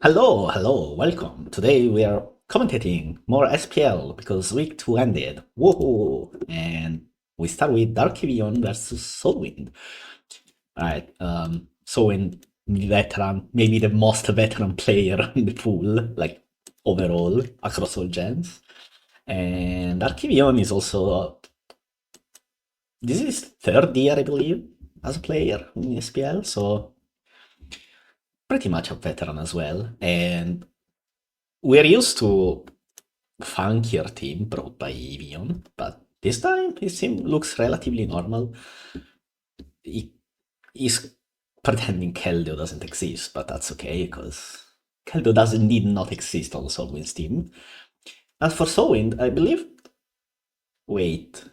Hello, welcome. Today we are commentating more SPL because week 2 ended. Woohoo! And we start with Dark Eeveon versus Soulwind. Alright, Soulwind, veteran, maybe the most veteran player in the pool, like overall, across all gens. And Dark Eeveon is also, this is third year, I believe, as a player in SPL, so pretty much a veteran as well. And we're used to funkier team brought by Eeveon, but this time his team looks relatively normal. He, he's pretending Keldeo doesn't exist, but that's okay, because Keldeo doesn't need not exist on Soulwind's team. As for Soulwind, I believe... Wait.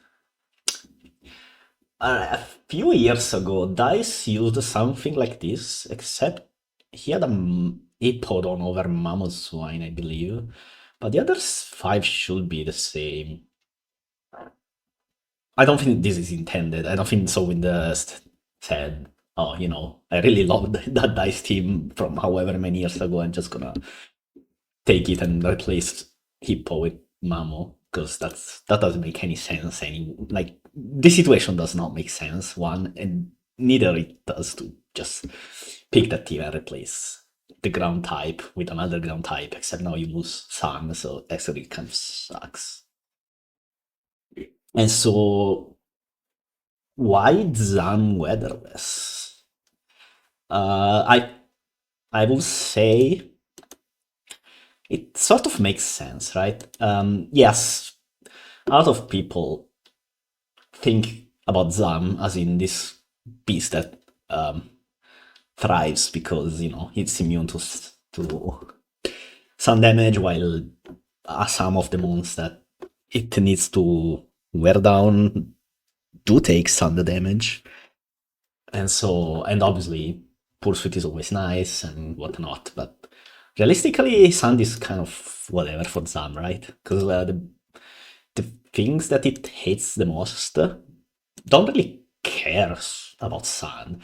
A few years ago, DICE used something like this, except he had a Hippodon over Mamoswine, I believe. But the other five should be the same. I don't think this is intended. I don't think Soulwind said, "Oh, I really love that Dice team from however many years ago. I'm just gonna take it and replace Hippo with Mamo," because that doesn't make any sense. Like this situation does not make sense. One, and neither it does to just pick that team and replace the ground type with another ground type. Except now you lose Sun, so actually kind of sucks. And so why Zan Weatherless? I will say it sort of makes sense, right? Yes, a lot of people think about Zam as in this beast that thrives because it's immune to sun damage, while some of the mons that it needs to wear down do take sun damage. And obviously, Pursuit is always nice and whatnot, but realistically, Sand is kind of whatever for Zam, right? Because the things that it hates the most don't really care about Sand.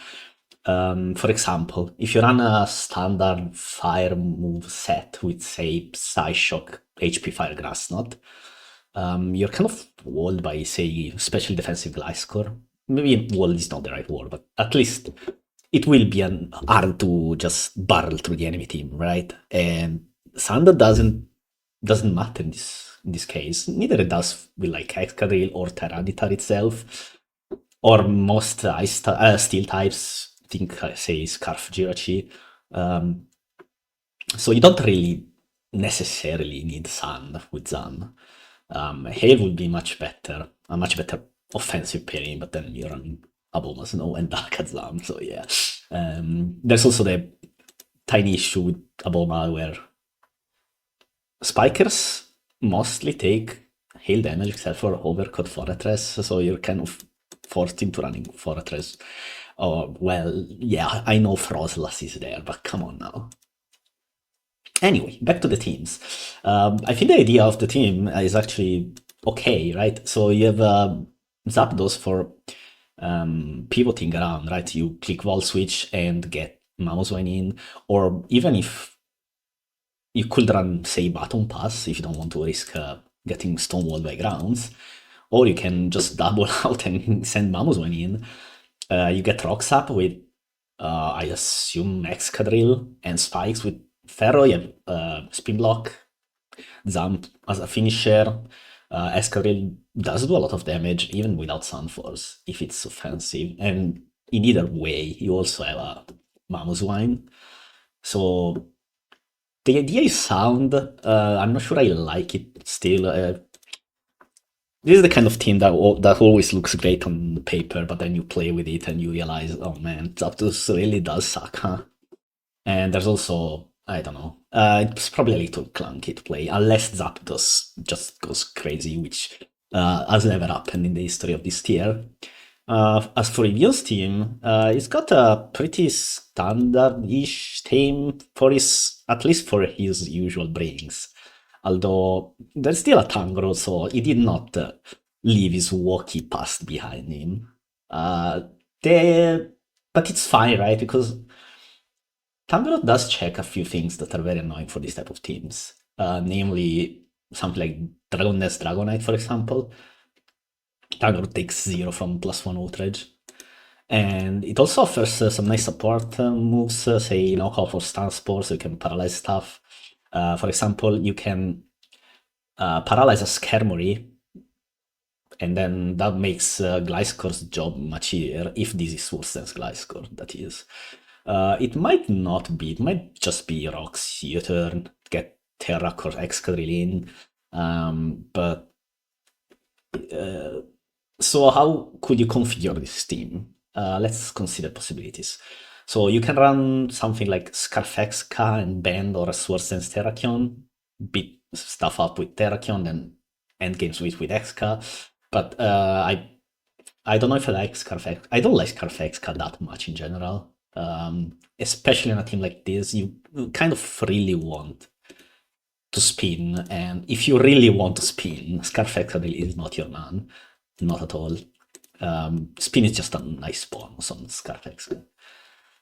For example, if you run a standard fire move set with, say, Psyshock, HP Fire Grass Knot, you're kind of walled by, say, special defensive Gliscor. Maybe wall is not the right word, but at least it will be hard to just barrel through the enemy team, right? And Thunder doesn't matter in this case. Neither it does with like Excadrill or Tyranitar itself, or most steel types. I think say Scarf Jirachi. Um, so you don't really necessarily need Sun with Zan. Hail would be a much better offensive pairing, but then you're running Aboma Snow and Darkazlam, so yeah. There's also the tiny issue with Aboma where Spikers mostly take hail damage except for Overcoat Fortress, so you're kind of forced into running Fortress. Oh, well, yeah, I know Froslas is there, but come on now. Anyway, back to the teams. I think the idea of the team is actually okay, right? So you have Zapdos for pivoting around, right? You click wall switch and get Mamoswine in, or even if you could run, say, Baton Pass if you don't want to risk getting stonewalled by grounds, or you can just double out and send Mamoswine in. You get Rock Sap with, I assume, Excadrill and Spikes with Ferro, you have Spin Block, Zamp as a finisher. Escadrille does do a lot of damage even without Sunforce if it's offensive, and in either way, you also have a Mamoswine. So the idea is sound. I'm not sure I like it still. This is the kind of team that always looks great on paper, but then you play with it and you realize, oh man, Zapdos really does suck, huh? And there's also, I don't know, it's probably a little clunky to play, unless Zapdos just goes crazy, which has never happened in the history of this tier. As for Eeveon's team, it's got a pretty standard-ish team at least for his usual brings. Although there's still a Tangro, so he did not leave his walkie past behind him. But it's fine, right? Because Tangrowth does check a few things that are very annoying for this type of teams. Namely, something like Dragon Nest Dragonite, for example. Tangrowth takes 0 from +1 outrage. And it also offers some nice support moves, say knockoff or stun spore, so you can paralyze stuff. For example, you can paralyze a Skarmory, and then that makes Gliscor's job much easier, if this is worse than Gliscor, that is. It might not be, it might just be Rock's U-turn, get Terrak or Excadrill in, but so how could you configure this team? Let's consider possibilities. So you can run something like Scarfexka and Bend or a Swords Dance Terrakion, beat stuff up with Terrakion, then end games with Exka. But I don't know if I like Scarfexka. I don't like Scarfexka that much in general. Especially in a team like this, you kind of really want to spin, and if you really want to spin, Scarfexka really is not your man. Not at all. Spin is just a nice bonus on Scarfexka.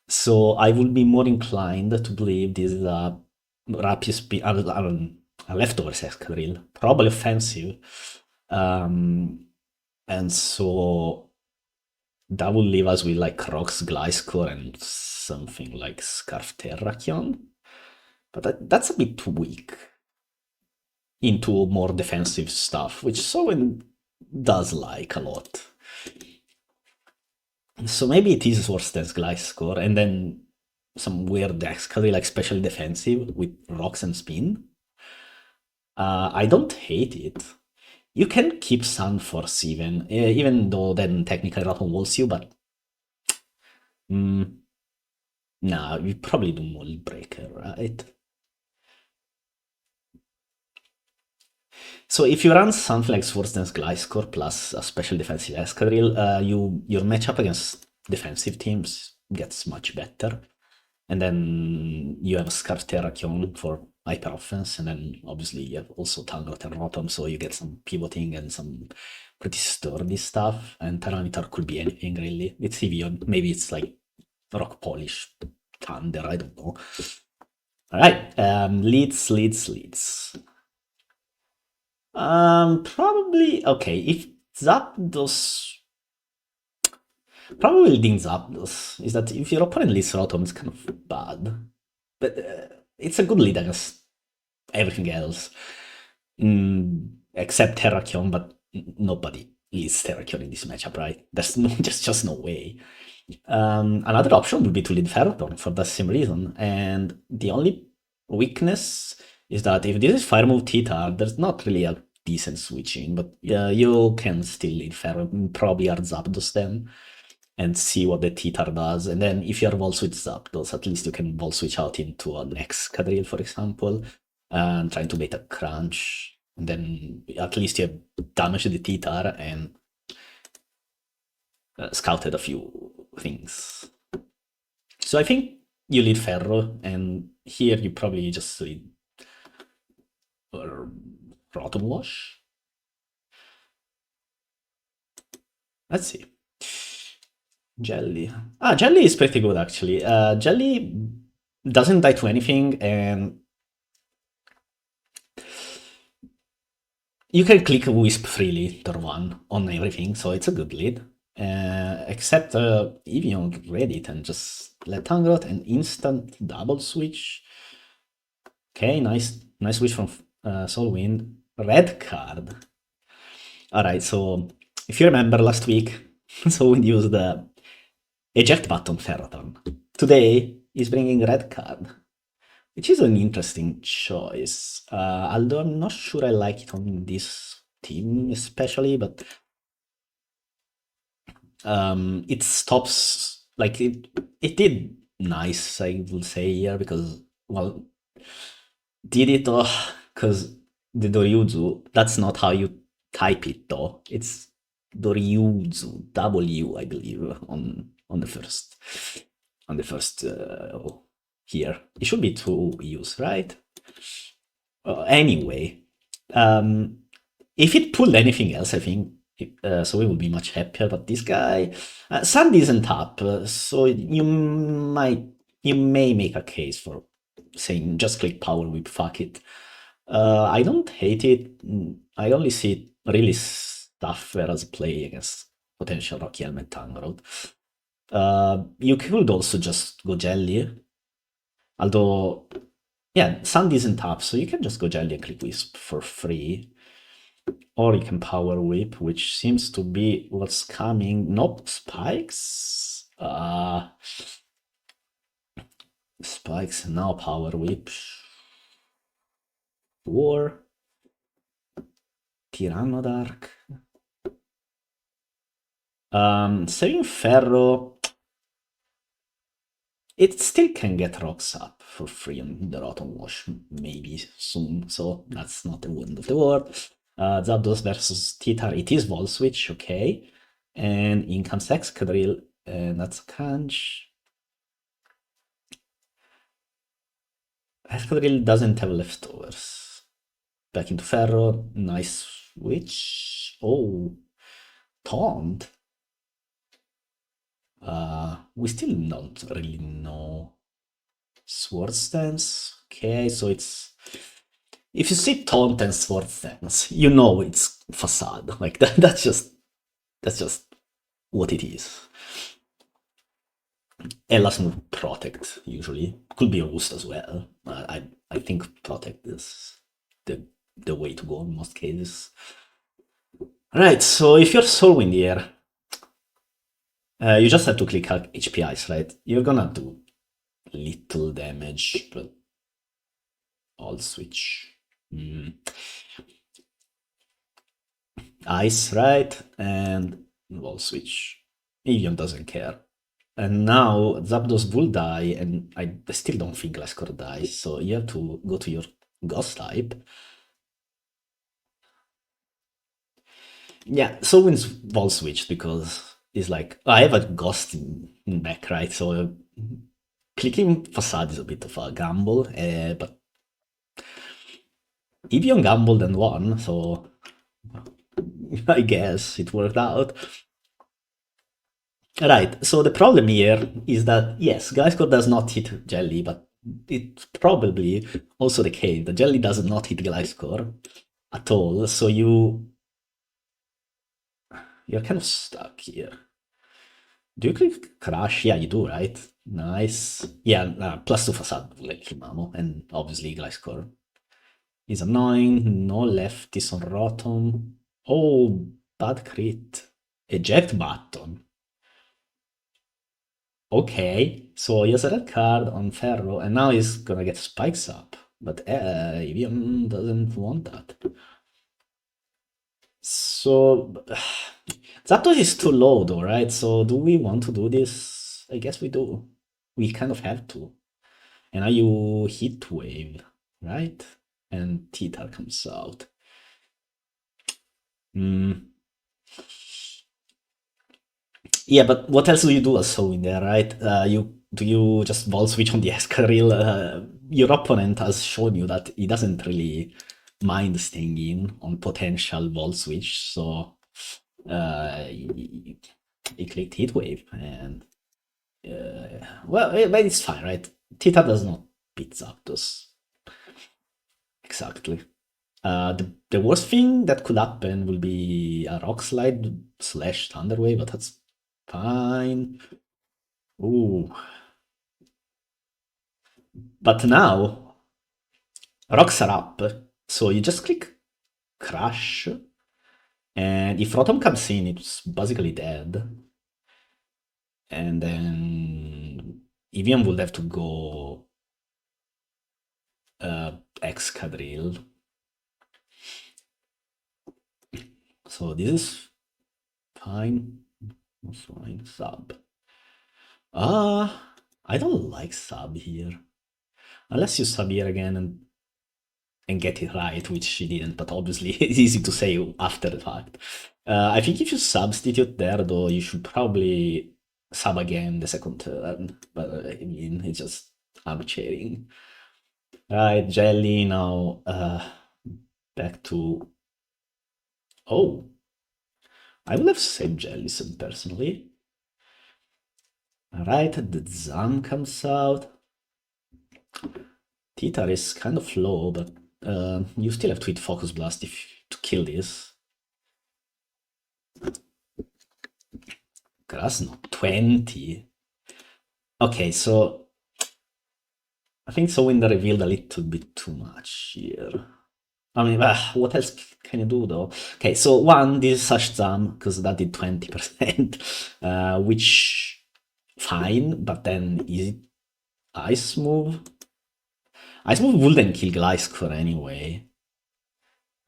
So I would be more inclined to believe this is a Rapier Spin, a leftover Excadrill, probably offensive. And so that would leave us with like Rock's Gliscor and something like Scarf Terrakion. But that's a bit too weak into more defensive stuff, which Soulwind does like a lot. So maybe it is worse than Gliscor, and then some weird Excadrill, like specially defensive with rocks and spin. I don't hate it. You can keep Sunforce even though then technically Rotom walls you, but nah, you probably do Mold Breaker, right? So if you run something like Swords Dance Gliscor plus a special defensive Excadrill, your matchup against defensive teams gets much better. And then you have a Scarf Terrakion for hyper offense, and then obviously you have also Tangrowth and Rotom, so you get some pivoting and some pretty sturdy stuff. And Tyranitar could be anything really. It's Eeveon, maybe it's like Rock Polish, Thunder, I don't know. Alright, leads. Probably, okay, if Zapdos... Probably leading Zapdos is that if your opponent leads Rotom, it's kind of bad. But it's a good lead against everything else. Except Terrakion, but nobody leads Terrakion in this matchup, right? There's no, just no way. Another option would be to lead Ferrothorn for the same reason, and the only weakness is that if this is Fire move Theta, there's not really a decent switching, but you can still lead Ferro, probably are Zapdos then, and see what the Theta does, and then if you're Vol Switch Zapdos, at least you can Vol Switch out into an Excadrill, for example, and trying to bait a Crunch, and then at least you have damaged the Theta and scouted a few things. So I think you lead Ferro, and here you probably just lead Rotom Wash. Let's see. Jelly. Jelly is pretty good actually. Jelly doesn't die to anything, and you can click Wisp freely, turn 1, on everything, so it's a good lead. Except Eeveon read it and just let Tangrowth and instant double switch. Okay, nice switch from Soulwind. Red card. Alright, so if you remember last week, Soulwind used the eject button Ferrothorn. Today, he's bringing red card, which is an interesting choice. Although I'm not sure I like it on this team especially, but it stops, like, it did nice, I would say here, because, well, did it because the Doryuzu, that's not how you type it though. It's Doryuzu, W, I believe, on the first here. It should be 2 U's, right? Anyway, if it pulled anything else, I think so we will be much happier, but this guy, Sand isn't up, so you might you may make a case for saying just click Power Whip, fuck it. I don't hate it. I only see it really tougher as a play against potential Rocky Helmet Tangrowth. You could also just go Jelly, although, yeah, Sand isn't up, so you can just go Jelly and click Wisp for free. Or you can Power Whip, which seems to be what's coming. Nope, Spikes? Spikes, now Power Whip. War. Tyrannodark. Saving Ferro, it still can get rocks up for free on the Rotom Wash, maybe soon, so that's not the end of the world. Zapdos versus Titar, it is Vol Switch, okay. And in comes Excadrill, and that's a Kanch. Excadrill doesn't have leftovers. Back into Ferro, nice switch. Oh, Taunt. We still don't really know. Sword Stance. Okay, so it's if you see Taunt and Sword Stance, you know it's facade. Like that's just what it is. Ella's move Protect usually could be a boost as well. I think Protect is the way to go in most cases. Right, so if you're Soulwind here, you just have to click HP Ice, right? You're gonna do little damage, but I'll switch. Ice, right? And Wall switch. Eeveon doesn't care. And now Zapdos will die, and I still don't think Gliscor dies, so you have to go to your Ghost type. Yeah, so wins Wall switch because it's like, I have a Ghost in back, right? So clicking Facade is a bit of a gamble, but Eeveon gambled and won, so I guess it worked out. Right, so the problem here is that, yes, Gliscor does not hit Jelly, but it's probably also the case that Jelly does not hit Gliscor at all, so you're kind of stuck here. Do you click Crash? Yeah, you do, right? Nice. Yeah, +2 Facade, like Himamo, and obviously Gliscor is annoying. No left is on Rotom. Oh, bad crit. Eject button. Okay, so he has a red card on Ferro, and now he's gonna get spikes up. But Eeveon doesn't want that. So Zapdos is too low though, right? So do we want to do this? I guess we do. We kind of have to. And now you Heat Wave, right? And Titar comes out. Yeah, but what else do you do as so in there, right? You just ball switch on the Escaril? Your opponent has shown you that he doesn't really mind staying in on potential ball switch, so he clicked Heat Wave, and well, but it's fine, right? Tita does not beat Zapdos. Exactly. The worst thing that could happen will be a Rock Slide / Thunder Wave, but that's fine. Ooh. But now, rocks are up, so you just click Crash, and if Rotom comes in, it's basically dead. And then Eeveon would have to go Excadrill. So this is fine. Fine. Sub. I don't like sub here. Unless you sub here again and get it right, which she didn't, but obviously it's easy to say after the fact. I think if you substitute there, though, you should probably sub again the second turn, but I mean, it's just armchairing. Right, Jelly now, back to... Oh, I would have saved Jellison personally. Alright, the Zam comes out. Titar is kind of low, but you still have to hit Focus Blast to kill this. Krasno, 20. Okay, so I think Soulwind revealed a little bit too much here. I mean, what else can you do though? Okay, so one, this is such Zam, because that did 20%, which fine, but then is it Ice Move? Ice Move wouldn't kill Gliscor anyway,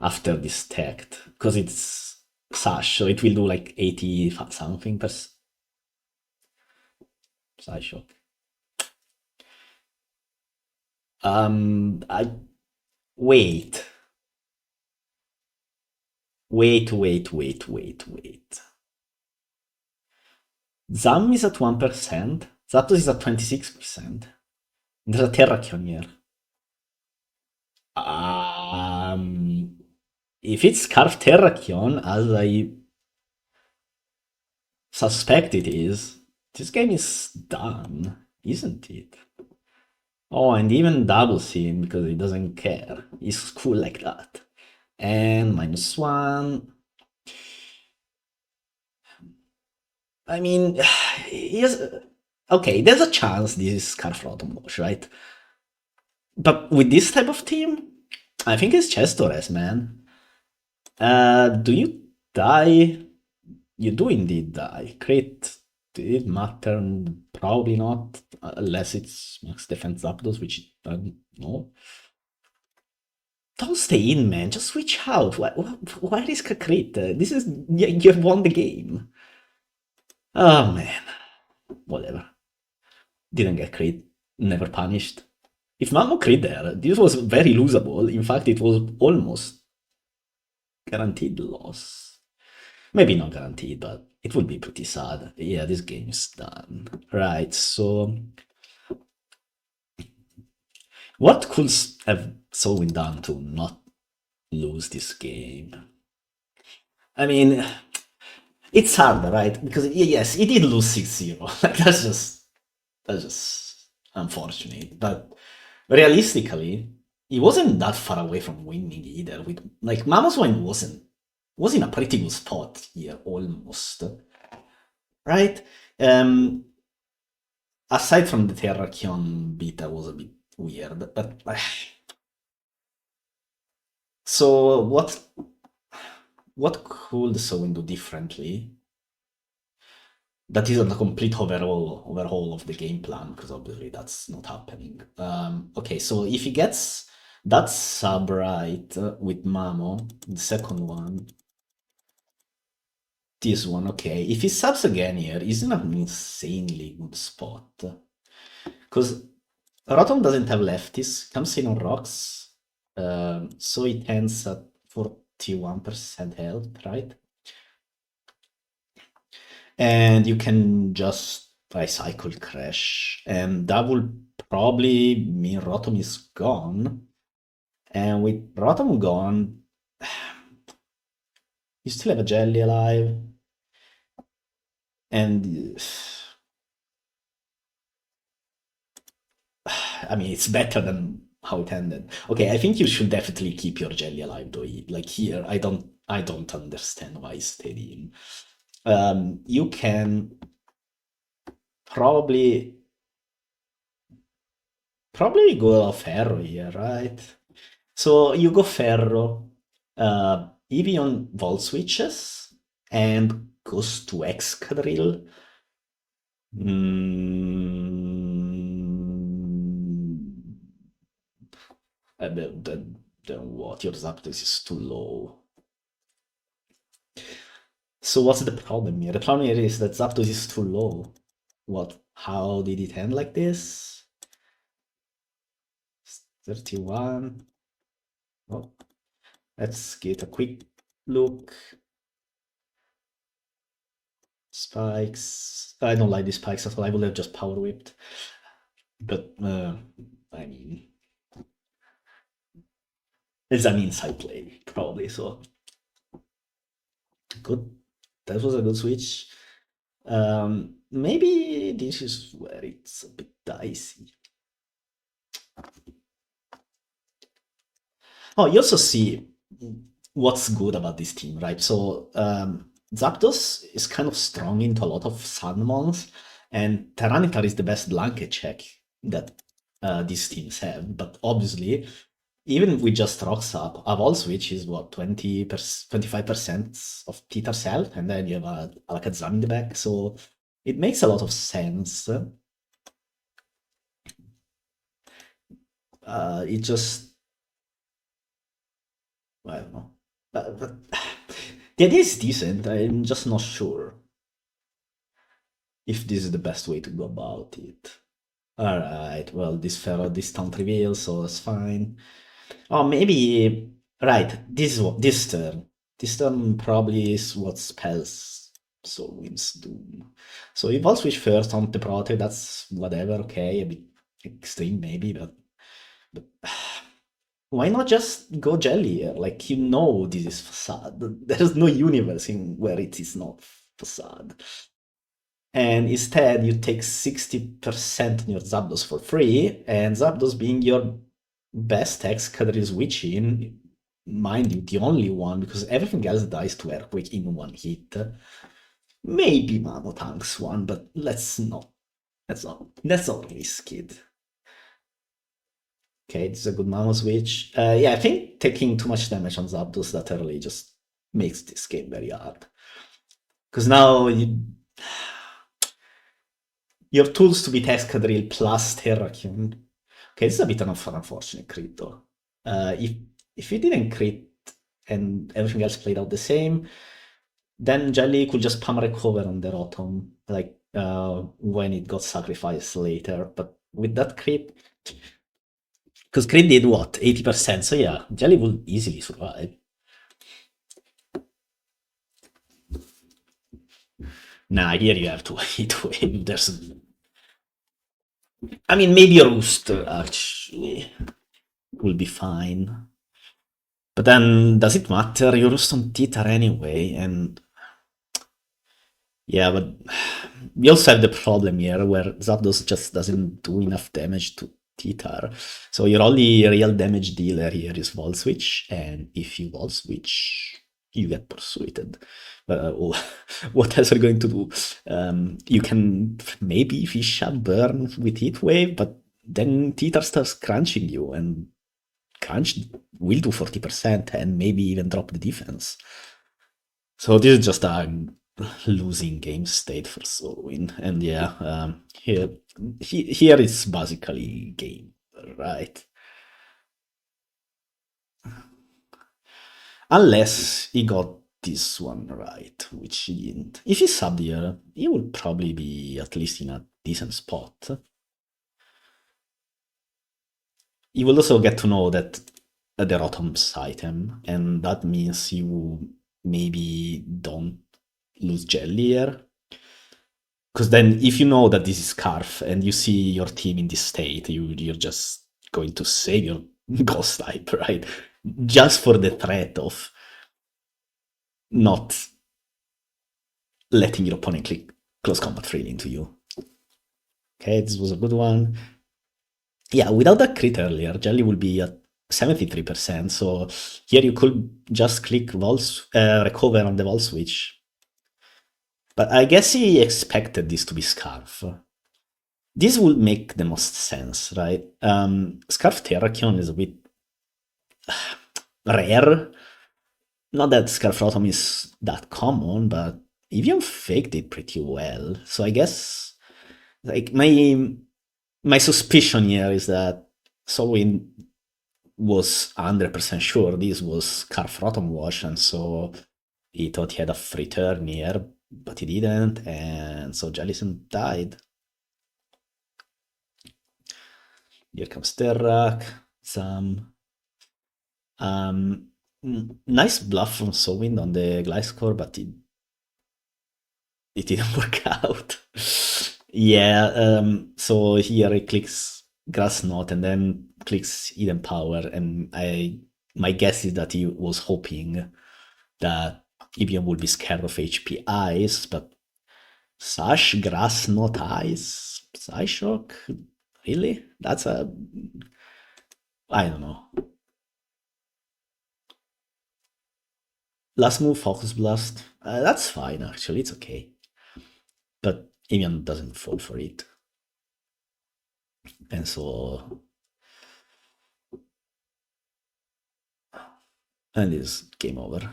after this tagged, because it's Sash, so it will do like 80 something percent. Sideshow. I wait. Wait. Zam is at 1%. Zapdos is at 26%. There's a Terrakion here. If it's Scarf Terrakion, as I suspect it is, this game is done, isn't it? Oh, and even doubles him because he doesn't care. He's cool like that. And -1. I mean, yes. Okay, there's a chance this is Scarf Rotom Wash, right? But with this type of team, I think it's Chestores, man. Do you die? You do indeed die. Crit, did it matter? Probably not, unless it's max defense Zapdos, which I don't know. Don't stay in, man. Just switch out. Why risk a crit? This is you have won the game. Oh man, whatever. Didn't get crit. Never punished. If Mamo crit there, this was very losable. In fact, it was almost guaranteed loss. Maybe not guaranteed, but it would be pretty sad. Yeah, this game is done. Right, so what could have Soulwind done to not lose this game? I mean, it's hard, right? Because yes, he did lose 6-0. Like that's just unfortunate. But realistically, he wasn't that far away from winning either. With like Mamoswine was in a pretty good spot here, almost. Right? Aside from the Terrakion beta was a bit weird, but so what could Soulwind do differently? That isn't a complete overhaul of the game plan, because obviously that's not happening. Okay, so if he gets that sub right with Mamo, the second one, this one, okay. If he subs again here, he's in an insanely good spot. Because Rotom doesn't have lefties, comes in on rocks, so it ends at 41% health, right? And you can just Cycle Crash, and that will probably mean Rotom is gone. And with Rotom gone, you still have a Jelly alive, and I mean, it's better than how it ended. Okay, I think you should definitely keep your Jelly alive though. Like here, I don't understand why Stadium. You can probably go Ferro here, right? So you go Ferro, Eeveon Volt switches, and goes to Excadrill. Then what? Your Zapdos is too low. So what's the problem here? The problem here is that Zapdos is too low. What? How did it end like this? 31. Oh, let's get a quick look. Spikes. I don't like these spikes at all. I would have just power whipped. But I mean, it's an inside play, probably. So good. That was a good switch. maybe this is where it's a bit dicey. Oh, you also see what's good about this team, right? So Zapdos is kind of strong into a lot of summons, and Tyranitar is the best blanket check that these teams have. But obviously, even with just rocks up, a Volt Switch is what, 25% of Tita's health, and then you have a Alakazam in the back, so it makes a lot of sense. It just, I don't know. But the idea is decent, I'm just not sure if this is the best way to go about it. Alright, well, this Pharaoh discount reveal, so that's fine. Oh, maybe, right, this turn. This turn probably is what spells Soulwind's Doom. So if I'll switch first on the Protect, that's whatever, okay, a bit extreme maybe, but why not just go Jelly here? Like, you know this is Facade. There's no universe in where it is not Facade. And instead you take 60% on your Zapdos for free, and Zapdos being your best Excadrill switch in, mind you, the only one, because everything else dies to Earthquake in one hit. Maybe Mamotank's one, but let's not. Let's not risk it. Okay, this is a good Mamo switch. Yeah, I think taking too much damage on Zapdos that early just makes this game very hard. Because now your tools to beat Excadrill plus Terrakion. Okay, this is a bit of an unfortunate crit though. If you didn't crit and everything else played out the same, then Jelly could just palm recover on the Rotom, like when it got sacrificed later. But with that crit, because crit did what, 80%, so yeah, Jelly will easily survive. Nah, here you have to hit wave. I mean, maybe a Roost actually will be fine. But then, does it matter? You Roost on Titar anyway, and yeah, but we also have the problem here where Zapdos just doesn't do enough damage to Titar. So your only real damage dealer here is Volt Switch, and if you Volt Switch, you get persuaded. What else are you going to do? You can maybe fish up burn with Heat Wave, but then Titar starts crunching you, and crunch will do 40% and maybe even drop the defense. So this is just a losing game state for Soulwind, and yeah, here it's basically game, right? Unless he got this one right, which he didn't. If he subbed here, he would probably be at least in a decent spot. You will also get to know that the Rotom's item, and that means you maybe don't lose Jelly here. Because then if you know that this is Scarf and you see your team in this state, you're just going to save your Ghost type, right? Just for the threat of not letting your opponent click close combat freely into you. Okay, this was a good one. Yeah, without that crit earlier, Jelly will be at 73%, so here you could just click recover on the Volt Switch. But I guess he expected this to be Scarf. This would make the most sense, right? Scarf Terrakion is a bit rare. Not that Scarf Rotom is that common, but Eeveon faked it pretty well. So I guess, like, my suspicion here is that Soulwind was 100% sure this was Scarf Rotom Wash, and so he thought he had a free turn here, but he didn't, and so Jellicent died. Here comes Terrak, some nice bluff from Soulwind on the Gliscor, but it didn't work out. Yeah, so here he clicks Grass Knot and then clicks Hidden Power, and my guess is that he was hoping that Eeveon would be scared of HP Ice, but Sash, grass, not ice. Psyshock? Really? That's a... I don't know. Last move, Focus Blast. That's fine, actually. It's okay. But Eeveon doesn't fall for it. And so... And it's game over.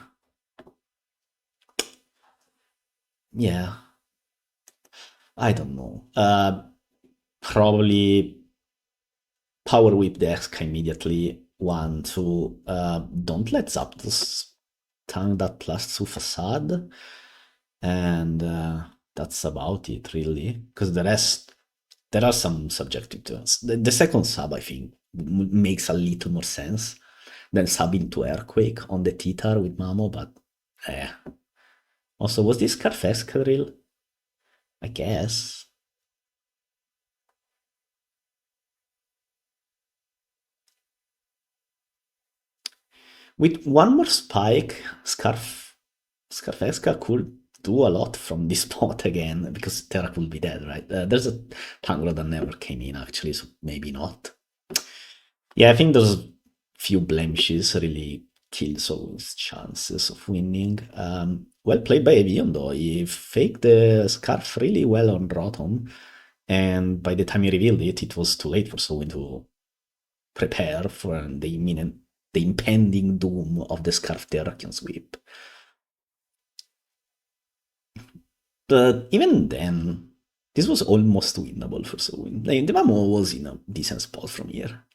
Yeah. I don't know. Probably Power Whip the X immediately. 1, 2. Don't let Zapdos tank that +2 Facade. And that's about it, really. Because the rest, there are some subjective turns. The second sub, I think, makes a little more sense than subbing to Earthquake on the Titar with Mamo, but eh. Also, was this Carfesca I guess. With one more spike, Scarfesca could do a lot from this spot again, because Terra could be dead, right? There's a Tangrowth that never came in, actually, so maybe not. Yeah, I think those few blemishes really killed Soulwind's chances of winning. Well played by Eeveon, though. He faked the Scarf really well on Rotom, and by the time he revealed it, it was too late for Soulwind to prepare for the impending doom of the Scarf Terrakion sweep. But even then, this was almost winnable for Soulwind. Like, the Mamo was in a decent spot from here.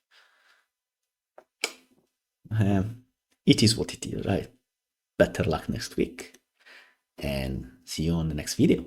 It is what it is, right? Better luck next week, and see you on the next video.